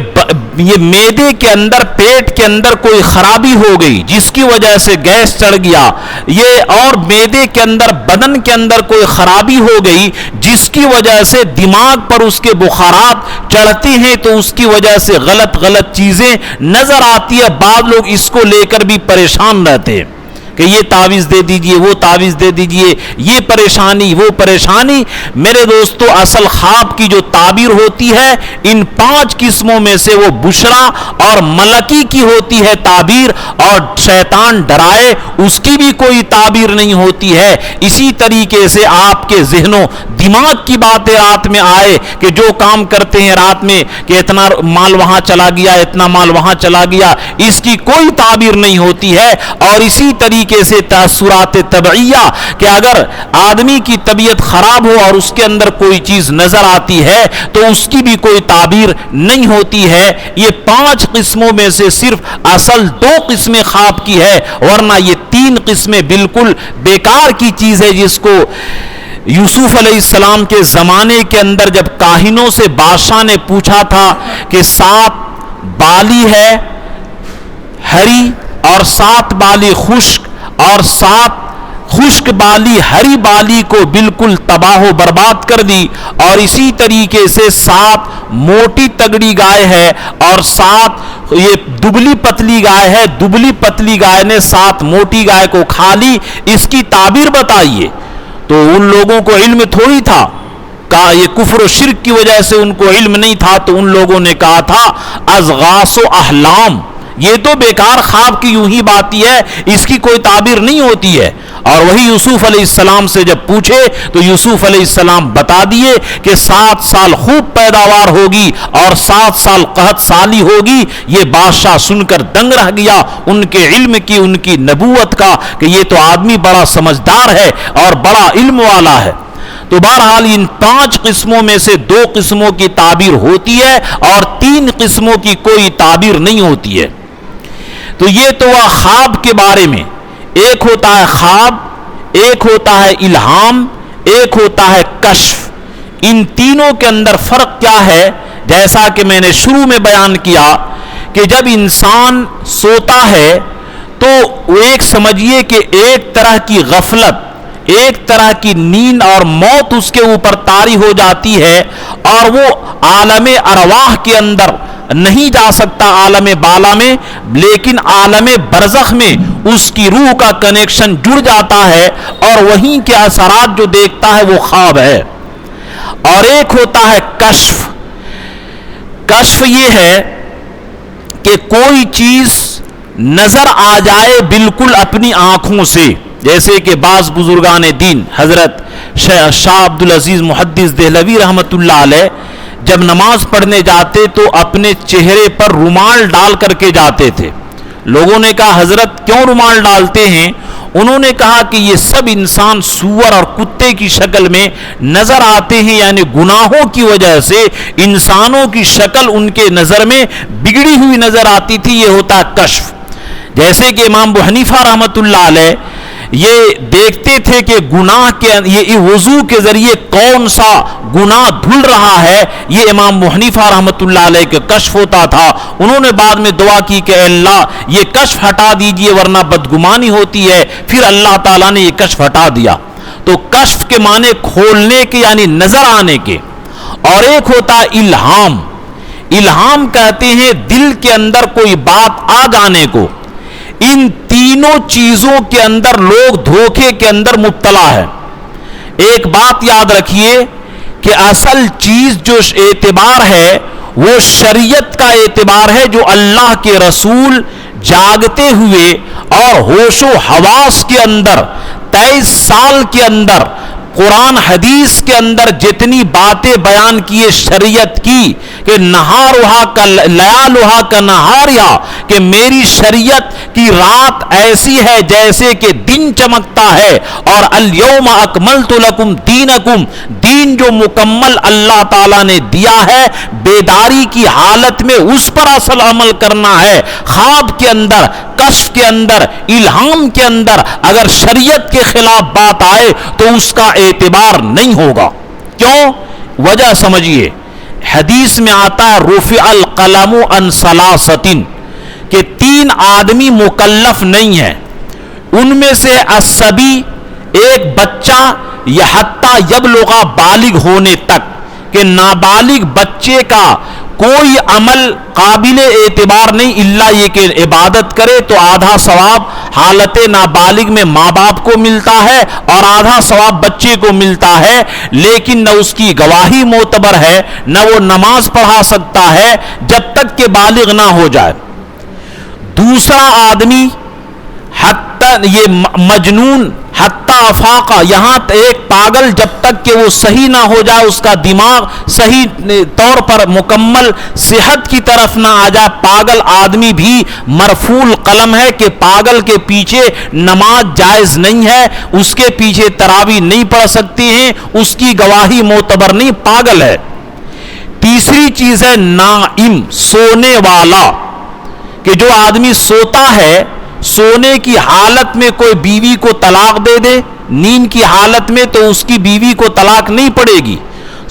یہ معدے کے اندر، پیٹ کے اندر کوئی خرابی ہو گئی جس کی وجہ سے گیس چڑھ گیا، یہ اور معدے کے اندر، بدن کے اندر کوئی خرابی ہو گئی جس کی وجہ سے دماغ پر اس کے بخارات چڑھتے ہیں تو اس کی وجہ سے غلط چیزیں نظر آتی ہے۔ بعض لوگ اس کو لے کر بھی پریشان رہتے ہیں کہ یہ تعویذ دے دیجئے، وہ تعویذ دے دیجئے، یہ پریشانی وہ پریشانی۔ میرے دوستو، اصل خواب کی جو تعبیر ہوتی ہے ان 5 قسموں میں سے وہ بشرا اور ملکی کی ہوتی ہے تعبیر، اور شیطان ڈرائے اس کی بھی کوئی تعبیر نہیں ہوتی ہے۔ اسی طریقے سے آپ کے ذہنوں دماغ کی باتیں رات میں آئے کہ جو کام کرتے ہیں رات میں کہ اتنا مال وہاں چلا گیا، اتنا مال وہاں چلا گیا، اس کی کوئی تعبیر نہیں ہوتی ہے۔ اور اسی طریقے سے تأثرات طبعیہ، کہ اگر آدمی کی طبیعت خراب ہو اور اس کے اندر کوئی چیز نظر آتی ہے تو اس کی بھی کوئی تعبیر نہیں ہوتی ہے۔ یہ 5 قسموں میں سے صرف اصل 2 قسمیں خواب کی ہے، ورنہ یہ 3 قسمیں بالکل بیکار کی چیز ہے، جس کو یوسف علیہ السلام کے زمانے کے اندر جب کاہنوں سے بادشاہ نے پوچھا تھا کہ 7 بالی ہے ہری اور 7 بالی خشک، اور 7 خشک بالی ہری بالی کو بالکل تباہ و برباد کر دی، اور اسی طریقے سے 7 موٹی تگڑی گائے ہے اور 7 یہ دبلی پتلی گائے ہے، دبلی پتلی گائے نے 7 موٹی گائے کو کھا لی، اس کی تعبیر بتائیے۔ تو ان لوگوں کو علم تھوڑی تھا، کہا یہ کفر و شرک کی وجہ سے ان کو علم نہیں تھا، تو ان لوگوں نے کہا تھا اضغاث و احلام، یہ تو بیکار خواب کی یوں ہی باتی ہے، اس کی کوئی تعبیر نہیں ہوتی ہے۔ اور وہی یوسف علیہ السلام سے جب پوچھے تو یوسف علیہ السلام بتا دیے کہ 7 سال خوب پیداوار ہوگی اور 7 سال قحط سالی ہوگی۔ یہ بادشاہ سن کر دنگ رہ گیا ان کے علم کی، ان کی نبوت کا، کہ یہ تو آدمی بڑا سمجھدار ہے اور بڑا علم والا ہے۔ تو بہرحال ان 5 قسموں میں سے 2 قسموں کی تعبیر ہوتی ہے اور 3 قسموں کی کوئی تعبیر نہیں ہوتی ہے۔ تو یہ تو وہ خواب کے بارے میں، ایک ہوتا ہے خواب، ایک ہوتا ہے الہام، ایک ہوتا ہے کشف۔ ان تینوں کے اندر فرق کیا ہے؟ جیسا کہ میں نے شروع میں بیان کیا کہ جب انسان سوتا ہے تو ایک سمجھیے کہ ایک طرح کی غفلت، ایک طرح کی نیند اور موت اس کے اوپر طاری ہو جاتی ہے، اور وہ عالم ارواح کے اندر نہیں جا سکتا، عالم بالا میں، لیکن عالم برزخ میں اس کی روح کا کنیکشن جڑ جاتا ہے اور وہیں کے اثرات جو دیکھتا ہے وہ خواب ہے۔ اور ایک ہوتا ہے کشف۔ کشف یہ ہے کہ کوئی چیز نظر آ جائے بالکل اپنی آنکھوں سے، جیسے کہ بعض بزرگان دین، حضرت شاہ عبدالعزیز محدث دہلوی رحمۃ اللہ علیہ جب نماز پڑھنے جاتے تو اپنے چہرے پر رومال ڈال کر کے جاتے تھے۔ لوگوں نے کہا حضرت کیوں رومال ڈالتے ہیں؟ انہوں نے کہا کہ یہ سب انسان سور اور کتے کی شکل میں نظر آتے ہیں، یعنی گناہوں کی وجہ سے انسانوں کی شکل ان کے نظر میں بگڑی ہوئی نظر آتی تھی، یہ ہوتا کشف۔ جیسے کہ امام ابو حنیفہ رحمۃ اللہ علیہ یہ دیکھتے تھے کہ گناہ کے یہ وضو کے ذریعے کون سا گناہ دھل رہا ہے، یہ امام ابو حنیفہ رحمۃ اللہ علیہ کے کشف ہوتا تھا۔ انہوں نے بعد میں دعا کی کہ اللہ یہ کشف ہٹا دیجئے ورنہ بدگمانی ہوتی ہے، پھر اللہ تعالیٰ نے یہ کشف ہٹا دیا۔ تو کشف کے معنی کھولنے کے یعنی نظر آنے کے۔ اور ایک ہوتا الہام۔ الہام کہتے ہیں دل کے اندر کوئی بات آ جانے کو۔ ان تینوں چیزوں کے اندر لوگ دھوکے کے اندر مبتلا ہے۔ ایک بات یاد رکھیے کہ اصل چیز جو اعتبار ہے وہ شریعت کا اعتبار ہے، جو اللہ کے رسول جاگتے ہوئے اور ہوش و حواس کے اندر 23 سال کے اندر قرآن حدیث کے اندر جتنی باتیں بیان کیے شریعت کی کہ نہارہا کا لیالہا کا نہاریہا، کہ میری شریعت کہ رات ایسی ہے جیسے کہ دن چمکتا ہے، اور الیوم اکملت لکم دینکم، دین جو مکمل اللہ تعالیٰ نے دیا ہے بیداری کی حالت میں اس پر اصل عمل کرنا ہے۔ خواب کے اندر، کشف کے اندر، الہام کے اندر اگر شریعت کے خلاف بات آئے تو اس کا اعتبار نہیں ہوگا۔ کیوں؟ وجہ سمجھیے، حدیث میں آتا ہے رفع القلم عن ثلاثۃ، کہ 3 آدمی مکلف نہیں ہیں، ان میں سے الصبی، ایک بچہ، یا حتیٰ یبلغ بالغ ہونے تک، کہ نابالغ بچے کا کوئی عمل قابل اعتبار نہیں الا یہ کہ عبادت کرے تو آدھا ثواب حالت نابالغ میں ماں باپ کو ملتا ہے اور آدھا ثواب بچے کو ملتا ہے، لیکن نہ اس کی گواہی معتبر ہے نہ وہ نماز پڑھا سکتا ہے جب تک کہ بالغ نہ ہو جائے۔ دوسرا آدمی یہ مجنون حتی افاقہ، یہاں ایک پاگل جب تک کہ وہ صحیح نہ ہو جائے، اس کا دماغ صحیح طور پر مکمل صحت کی طرف نہ آ جائے، پاگل آدمی بھی مرفوع قلم ہے کہ پاگل کے پیچھے نماز جائز نہیں ہے، اس کے پیچھے تراویح نہیں پڑھ سکتی ہیں، اس کی گواہی معتبر نہیں، پاگل ہے۔ تیسری چیز ہے نائم، سونے والا، کہ جو آدمی سوتا ہے، سونے کی حالت میں کوئی بیوی کو طلاق دے دے، نیند کی حالت میں تو اس کی بیوی کو طلاق نہیں پڑے گی۔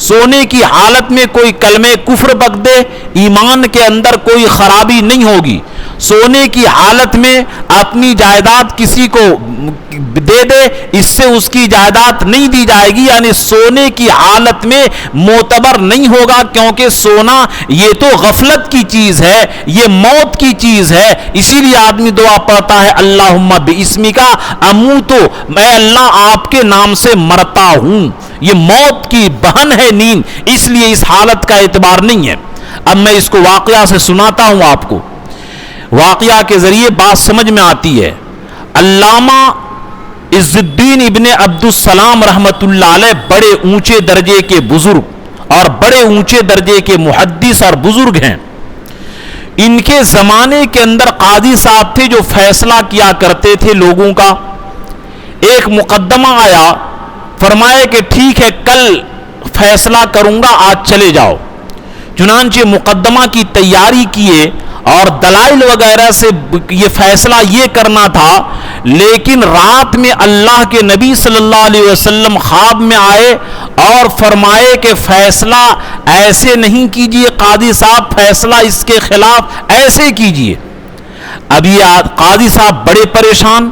سونے کی حالت میں کوئی کلمہ کفر بک دے، ایمان کے اندر کوئی خرابی نہیں ہوگی۔ سونے کی حالت میں اپنی جائیداد کسی کو دے دے، اس سے اس کی جائیداد نہیں دی جائے گی، یعنی سونے کی حالت میں معتبر نہیں ہوگا، کیونکہ سونا یہ تو غفلت کی چیز ہے، یہ موت کی چیز ہے۔ اسی لیے آدمی دعا پڑھتا ہے اللہم باسمک اموتو، میں اللہ آپ کے نام سے مرتا ہوں، یہ موت کی بہن ہے نیند، اس لیے اس حالت کا اعتبار نہیں ہے۔ اب میں اس کو واقعہ سے سناتا ہوں آپ کو، واقعہ کے ذریعے بات سمجھ میں آتی ہے۔ علامہ عز الدین ابن عبد السلام رحمت اللہ علیہ بڑے اونچے درجے کے بزرگ اور بڑے اونچے درجے کے محدث اور بزرگ ہیں۔ ان کے زمانے کے اندر قاضی صاحب تھے جو فیصلہ کیا کرتے تھے لوگوں کا۔ ایک مقدمہ آیا، فرمائے کہ ٹھیک ہے کل فیصلہ کروں گا، آج چلے جاؤ۔ چنانچہ مقدمہ کی تیاری کیے اور دلائل وغیرہ سے یہ فیصلہ یہ کرنا تھا، لیکن رات میں اللہ کے نبی صلی اللہ علیہ وسلم خواب میں آئے اور فرمائے کہ فیصلہ ایسے نہیں کیجئے قاضی صاحب، فیصلہ اس کے خلاف ایسے کیجئے۔ اب یہ قاضی صاحب بڑے پریشان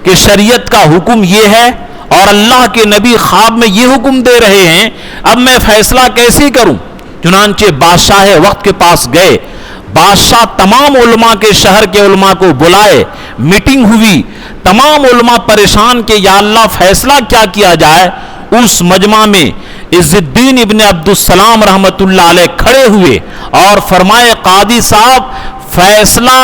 کہ شریعت کا حکم یہ ہے اور اللہ کے نبی خواب میں یہ حکم دے رہے ہیں، اب میں فیصلہ کیسے کروں؟ چنانچہ بادشاہ وقت کے پاس گئے، بادشاہ تمام علماء کے شہر کے علماء کو بلائے، میٹنگ ہوئی، تمام علماء پریشان کہ یا اللہ فیصلہ کیا کیا جائے۔ اس مجمع میں عز الدین ابن عبد السلام رحمت اللہ علیہ کھڑے ہوئے اور فرمائے قاضی صاحب فیصلہ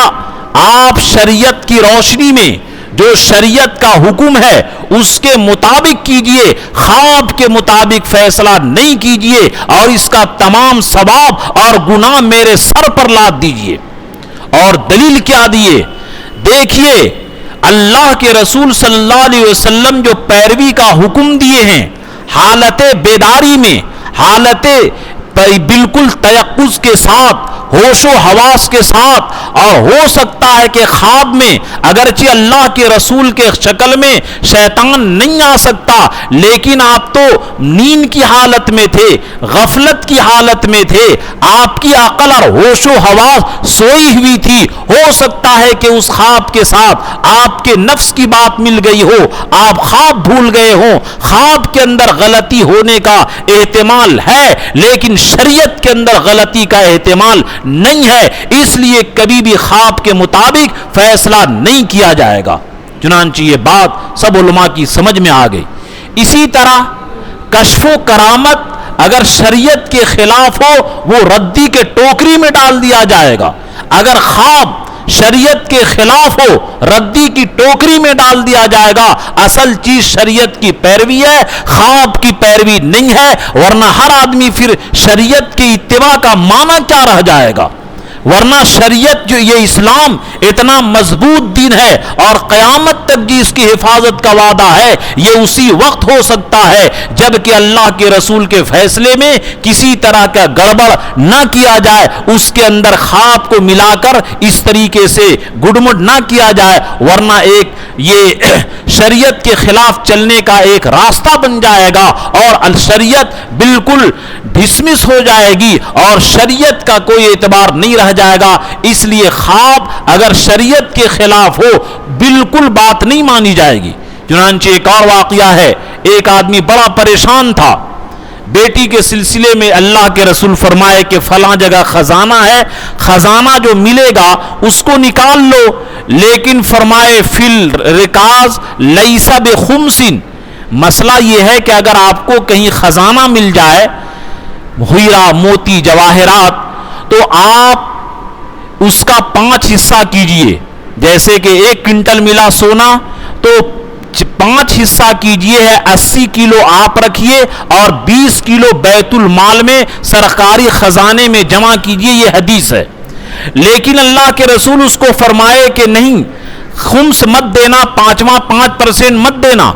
آپ شریعت کی روشنی میں جو شریعت کا حکم ہے اس کے مطابق کیجئے، خواب کے مطابق فیصلہ نہیں کیجئے، اور اس کا تمام ثواب اور گناہ میرے سر پر لاد دیجئے۔ اور دلیل کیا دیے؟ دیکھیے اللہ کے رسول صلی اللہ علیہ وسلم جو پیروی کا حکم دیے ہیں حالت بیداری میں، حالت بالکل تیقظ کے ساتھ، ہوش و حواس کے ساتھ، اور ہو سکتا ہے کہ خواب میں اگرچہ اللہ کے رسول کے شکل میں شیطان نہیں آ سکتا، لیکن آپ تو نیند کی حالت میں تھے، غفلت کی حالت میں تھے، آپ کی عقل اور ہوش و حواس سوئی ہوئی تھی، ہو سکتا ہے کہ اس خواب کے ساتھ آپ کے نفس کی بات مل گئی ہو، آپ خواب بھول گئے ہوں، خواب کے اندر غلطی ہونے کا احتمال ہے، لیکن شریعت کے اندر غلطی کا احتمال نہیں ہے، اس لیے کبھی بھی خواب کے مطابق فیصلہ نہیں کیا جائے گا۔ چنانچہ یہ بات سب علماء کی سمجھ میں آ گئی۔ اسی طرح کشف و کرامت اگر شریعت کے خلاف ہو وہ ردی کے ٹوکری میں ڈال دیا جائے گا، اگر خواب شریعت کے خلاف ہو ردی کی ٹوکری میں ڈال دیا جائے گا۔ اصل چیز شریعت کی پیروی ہے، خواب کی پیروی نہیں ہے، ورنہ ہر آدمی پھر شریعت کی اتباع کا معنی کیا رہ جائے گا؟ ورنہ شریعت جو یہ اسلام اتنا مضبوط دین ہے اور قیامت تک جس کی حفاظت کا وعدہ ہے یہ اسی وقت ہو سکتا ہے جب کہ اللہ کے رسول کے فیصلے میں کسی طرح کا گڑبڑ نہ کیا جائے، اس کے اندر خواب کو ملا کر اس طریقے سے گڑمٹ نہ کیا جائے، ورنہ ایک یہ شریعت کے خلاف چلنے کا ایک راستہ بن جائے گا اور شریعت بالکل ڈسمس ہو جائے گی اور شریعت کا کوئی اعتبار نہیں رہ جائے گا۔ اس لیے خواب اگر شریعت کے خلاف ہو بالکل بات نہیں مانی جائے گی۔ چنانچہ ایک اور واقعہ ہے، ایک آدمی بڑا پریشان تھا بیٹی کے سلسلے میں، اللہ کے رسول فرمائے کہ فلاں جگہ خزانہ ہے، خزانہ جو ملے گا اس کو نکال لو، لیکن فرمائے فل رکاز لیس بخمسن، مسئلہ یہ ہے کہ اگر آپ کو کہیں خزانہ مل جائے، ہیرا موتی جواہرات، تو آپ اس کا 5 حصہ کیجئے، جیسے کہ 1 کنٹل ملا سونا تو 5 حصہ کیجئے ہے، 80 کلو آپ رکھیے اور 20 کلو بیت المال میں سرکاری خزانے میں جمع کیجئے، یہ حدیث ہے۔ لیکن اللہ کے رسول اس کو فرمائے کہ نہیں، خمس مت دینا، 5% مت دینا۔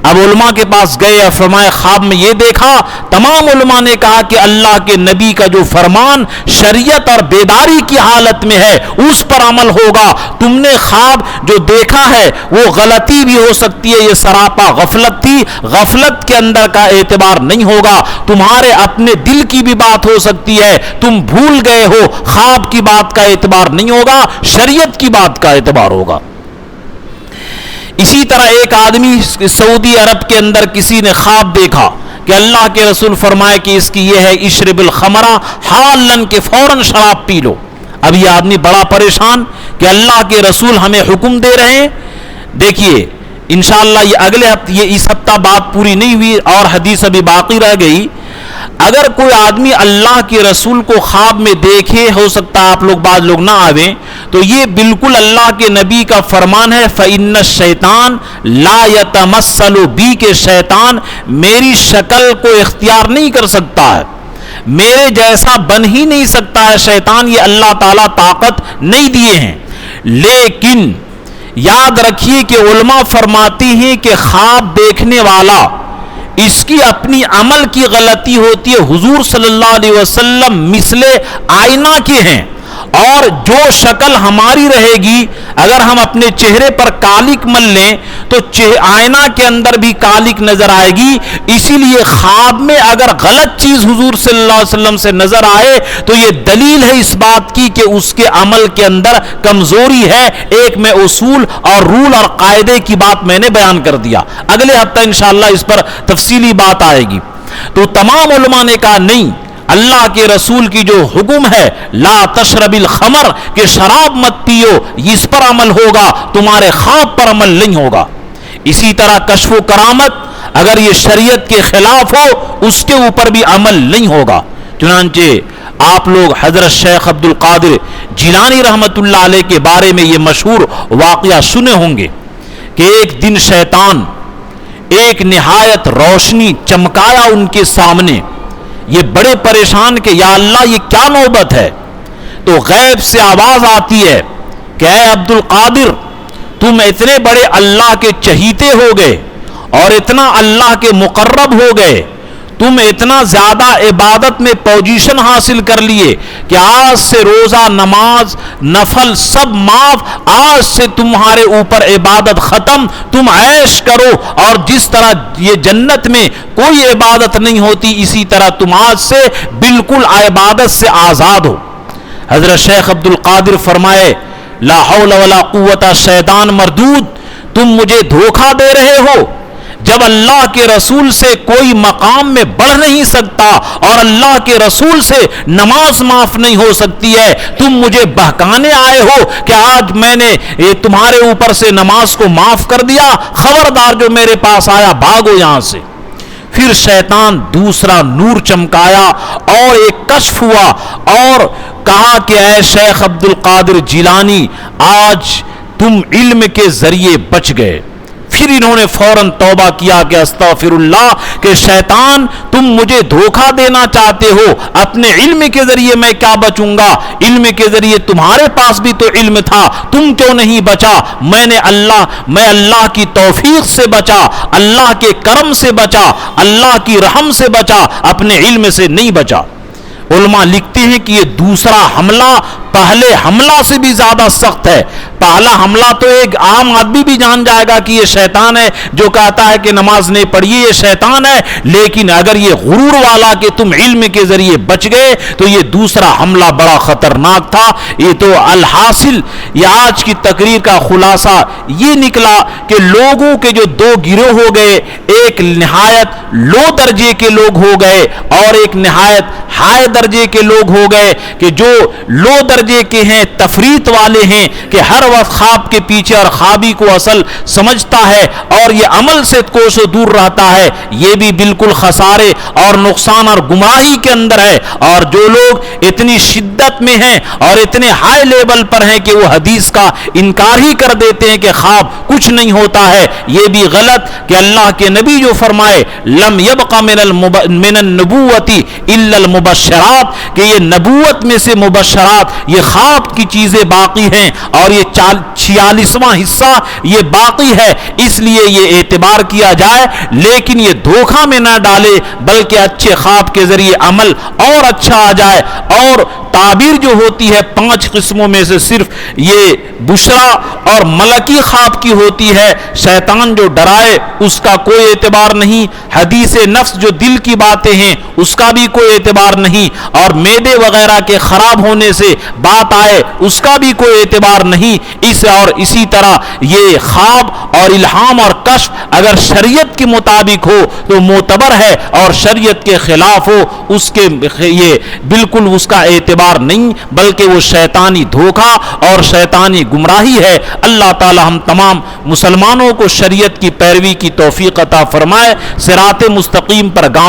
اب علماء کے پاس گئے اور فرمائے خواب میں یہ دیکھا، تمام علماء نے کہا کہ اللہ کے نبی کا جو فرمان شریعت اور بیداری کی حالت میں ہے اس پر عمل ہوگا، تم نے خواب جو دیکھا ہے وہ غلطی بھی ہو سکتی ہے، یہ سراپا غفلت تھی، غفلت کے اندر کا اعتبار نہیں ہوگا، تمہارے اپنے دل کی بھی بات ہو سکتی ہے، تم بھول گئے ہو، خواب کی بات کا اعتبار نہیں ہوگا، شریعت کی بات کا اعتبار ہوگا۔ اسی طرح ایک آدمی سعودی عرب کے اندر کسی نے خواب دیکھا کہ اللہ کے رسول فرمائے کہ اس کی یہ ہے اشرب الخمرہ حالن، کے فوراً شراب پی لو۔ اب یہ آدمی بڑا پریشان کہ اللہ کے رسول ہمیں حکم دے رہے ہیں۔ دیکھیے انشاءاللہ یہ اگلے ہفتے، یہ اس ہفتہ بات پوری نہیں ہوئی اور حدیث ابھی باقی رہ گئی۔ اگر کوئی آدمی اللہ کے رسول کو خواب میں دیکھے، ہو سکتا ہے آپ لوگ بعض لوگ نہ آویں، تو یہ بالکل اللہ کے نبی کا فرمان ہے، فَإِنَّ الشَّيْطَانَ لَا يَتَمَثَّلُ بِي، کہ شیطان میری شکل کو اختیار نہیں کر سکتا ہے، میرے جیسا بن ہی نہیں سکتا ہے شیطان، یہ اللہ تعالیٰ طاقت نہیں دیے ہیں۔ لیکن یاد رکھیے کہ علماء فرماتی ہیں کہ خواب دیکھنے والا اس کی اپنی عمل کی غلطی ہوتی ہے، حضور صلی اللہ علیہ وسلم مثل آئینہ کے ہیں، اور جو شکل ہماری رہے گی اگر ہم اپنے چہرے پر کالک مل لیں تو آئینہ کے اندر بھی کالک نظر آئے گی۔ اسی لیے خواب میں اگر غلط چیز حضور صلی اللہ علیہ وسلم سے نظر آئے تو یہ دلیل ہے اس بات کی کہ اس کے عمل کے اندر کمزوری ہے۔ ایک میں اصول اور رول اور قاعدے کی بات میں نے بیان کر دیا، اگلے ہفتہ انشاءاللہ اس پر تفصیلی بات آئے گی۔ تو تمام علماء نے کہا نہیں، اللہ کے رسول کی جو حکم ہے لا تشرب الخمر، کہ شراب مت پیو، اس پر عمل ہوگا، تمہارے خواب پر عمل نہیں ہوگا۔ اسی طرح کشف و کرامت اگر یہ شریعت کے خلاف ہو اس کے اوپر بھی عمل نہیں ہوگا۔ چنانچہ آپ لوگ حضرت شیخ عبد القادر جیلانی رحمت اللہ علیہ کے بارے میں یہ مشہور واقعہ سنے ہوں گے کہ ایک دن شیطان ایک نہایت روشنی چمکایا ان کے سامنے، یہ بڑے پریشان کہ یا اللہ یہ کیا نوبت ہے، تو غیب سے آواز آتی ہے کہ اے عبد القادر، تم اتنے بڑے اللہ کے چہیتے ہو گئے اور اتنا اللہ کے مقرب ہو گئے، تم اتنا زیادہ عبادت میں پوزیشن حاصل کر لیے کہ آج سے روزہ، نماز، نفل سب معاف، آج سے تمہارے اوپر عبادت ختم، تم عیش کرو، اور جس طرح یہ جنت میں کوئی عبادت نہیں ہوتی اسی طرح تم آج سے بالکل عبادت سے آزاد ہو۔ حضرت شیخ عبد القادر فرمائے لا حول ولا قوت، شیطان مردود، تم مجھے دھوکہ دے رہے ہو، جب اللہ کے رسول سے کوئی مقام میں بڑھ نہیں سکتا اور اللہ کے رسول سے نماز معاف نہیں ہو سکتی ہے، تم مجھے بہکانے آئے ہو کہ آج میں نے تمہارے اوپر سے نماز کو معاف کر دیا، خبردار جو میرے پاس آیا بھاگو یہاں سے۔ پھر شیطان دوسرا نور چمکایا اور ایک کشف ہوا اور کہا کہ اے شیخ عبد القادر جیلانی، آج تم علم کے ذریعے بچ گئے۔ پھر انہوں نے فوراً توبہ کیا کہ استغفر اللہ، کہ شیطان تم مجھے دھوکہ دینا چاہتے ہو، اپنے علم کے ذریعے میں کیا بچوں گا؟ علم کے ذریعے تمہارے پاس بھی تو علم تھا، تم کیوں نہیں بچا؟ میں اللہ کی توفیق سے بچا، اللہ کے کرم سے بچا، اللہ کی رحم سے بچا، اپنے علم سے نہیں بچا۔ علماء لکھتے ہیں کہ یہ دوسرا حملہ پہلے حملہ سے بھی زیادہ سخت ہے۔ پہلا حملہ تو ایک عام آدمی بھی جان جائے گا کہ یہ شیطان ہے، جو کہتا ہے کہ نماز نہیں پڑھی یہ شیطان ہے، لیکن اگر یہ غرور والا کہ تم علم کے ذریعے بچ گئے تو یہ دوسرا حملہ بڑا خطرناک تھا۔ یہ تو الحاصل، یہ آج کی تقریر کا خلاصہ یہ نکلا کہ لوگوں کے جو دو گروہ ہو گئے، ایک نہایت لو درجے کے لوگ ہو گئے اور ایک نہایت ہائی درجے کے لوگ ہو گئے، کہ جو لو درجے کے ہیں، تفریط والے ہیں، کہ ہر وقت خواب کے پیچھے اور خوابی کو اصل سمجھتا ہے اور یہ عمل سے کوس و دور رہتا ہے، یہ بھی بالکل خسارے اور نقصان اور گمراہی کے اندر ہے۔ اور جو لوگ اتنی شدت میں ہیں اور اتنے ہائی لیول پر ہیں کہ وہ حدیث کا انکار ہی کر دیتے ہیں کہ خواب کچھ نہیں ہوتا ہے، یہ بھی غلط، کہ اللہ کے نبی جو فرمائے لم یبق من النبوۃ الا المبشرات، کہ یہ نبوت میں سے مبشرات، یہ خواب کی چیزیں باقی ہیں اور یہ 46واں حصہ یہ باقی ہے، اس لیے یہ اعتبار کیا جائے، لیکن یہ دھوکہ میں نہ ڈالے، بلکہ اچھے خواب کے ذریعے عمل اور اچھا آ جائے۔ اور تعبیر جو ہوتی ہے 5 قسموں میں سے صرف یہ بشرا اور ملکی خواب کی ہوتی ہے، شیطان جو ڈرائے اس کا کوئی اعتبار نہیں، حدیث نفس جو دل کی باتیں ہیں اس کا بھی کوئی اعتبار نہیں، اور معدے وغیرہ کے خراب ہونے سے بات آئے اس کا بھی کوئی اعتبار نہیں۔ اسی طرح یہ خواب اور الہام اور کشف اگر شریعت کے مطابق ہو تو معتبر ہے، اور شریعت کے خلاف ہو اس کے یہ بالکل اس کا اعتبار نہیں، بلکہ وہ شیطانی دھوکہ اور شیطانی گمراہی ہے۔ اللہ تعالی ہم تمام مسلمانوں کو شریعت کی پیروی کی توفیق عطا فرمائے، صراط مستقیم پر گام